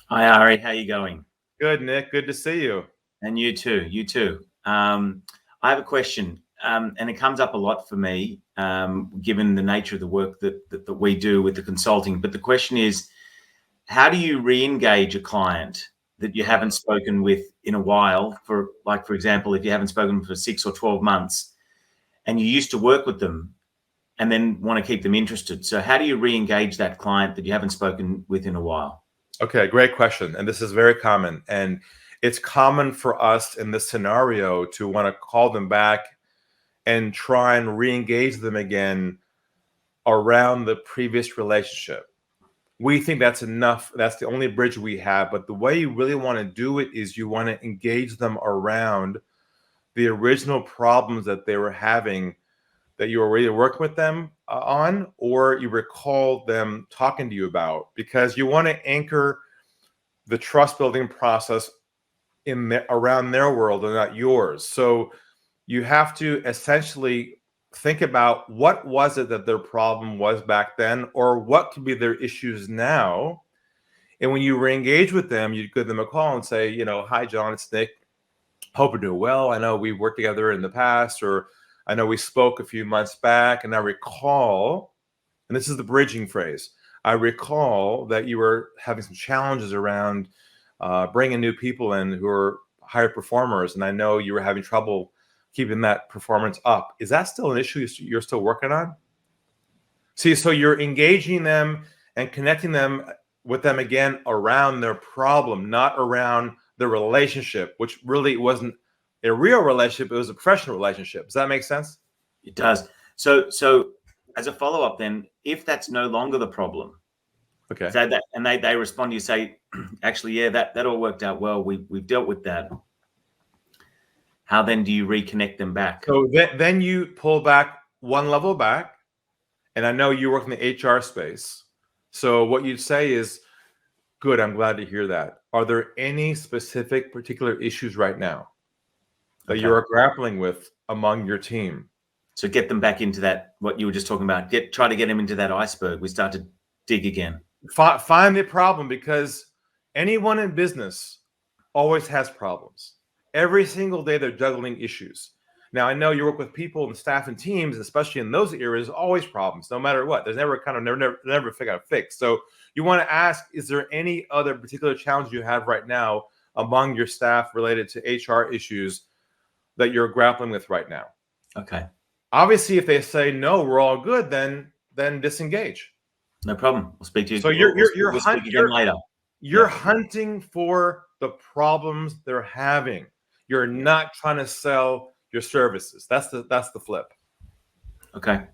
Hi, Ari. How you going? Good, Nick. Good to see you. And you too. You too. I have a question, and it comes up a lot for me, given the nature of the work that we do with the consulting. But the question is, how do you re-engage a client that you haven't spoken with in a while? For example, if you haven't spoken for 6 or 12 months, and you used to work with them, and then want to keep them interested. So, how do you re-engage that client that you haven't spoken with in a while? Okay, great question. And this is very common. And it's common for us in this scenario to want to call them back and try and re-engage them again around the previous relationship. We think that's enough. That's the only bridge we have. But the way you really want to do it is you want to engage them around the original problems that they were having that you were either working with them on, or you recall them talking to you about, because you want to anchor the trust building process around their world and not yours. So you have to essentially think about what was it that their problem was back then, or what could be their issues now. And when you re-engage with them, you give them a call and say, hi, John, it's Nick. Hope you're doing well. I know we worked together in the past, or I know we spoke a few months back, and I recall, and this is the bridging phrase, I recall that you were having some challenges around bringing new people in who are higher performers, and I know you were having trouble keeping that performance up. Is that still an issue you're still working on? See, so you're engaging them and connecting them with them again around their problem, not around the relationship, which really wasn't a real relationship. It was a professional relationship. Does that make sense? It does. So as a follow-up then, if that's no longer the problem, okay, so they respond, you say, actually, yeah, that all worked out well. We've dealt with that. How then do you reconnect them back? So then you pull back one level back, and I know you work in the HR space. So what you'd say is, good, I'm glad to hear that. Are there any specific particular issues right now that you are grappling with among your team? So get them back into that, what you were just talking about. Try to get them into that iceberg. We start to dig again. Find the problem, because anyone in business always has problems. Every single day they're juggling issues. Now, I know you work with people and staff and teams, especially in those areas, always problems, no matter what. There's never figure out a fix. So you want to ask, is there any other particular challenge you have right now among your staff related to HR issues that you're grappling with right now? Okay. Obviously, if they say, no, we're all good, then disengage. No problem. We'll speak to you. So we'll speak again later. You're hunting for the problems they're having. You're not trying to sell your services. That's the flip. Okay.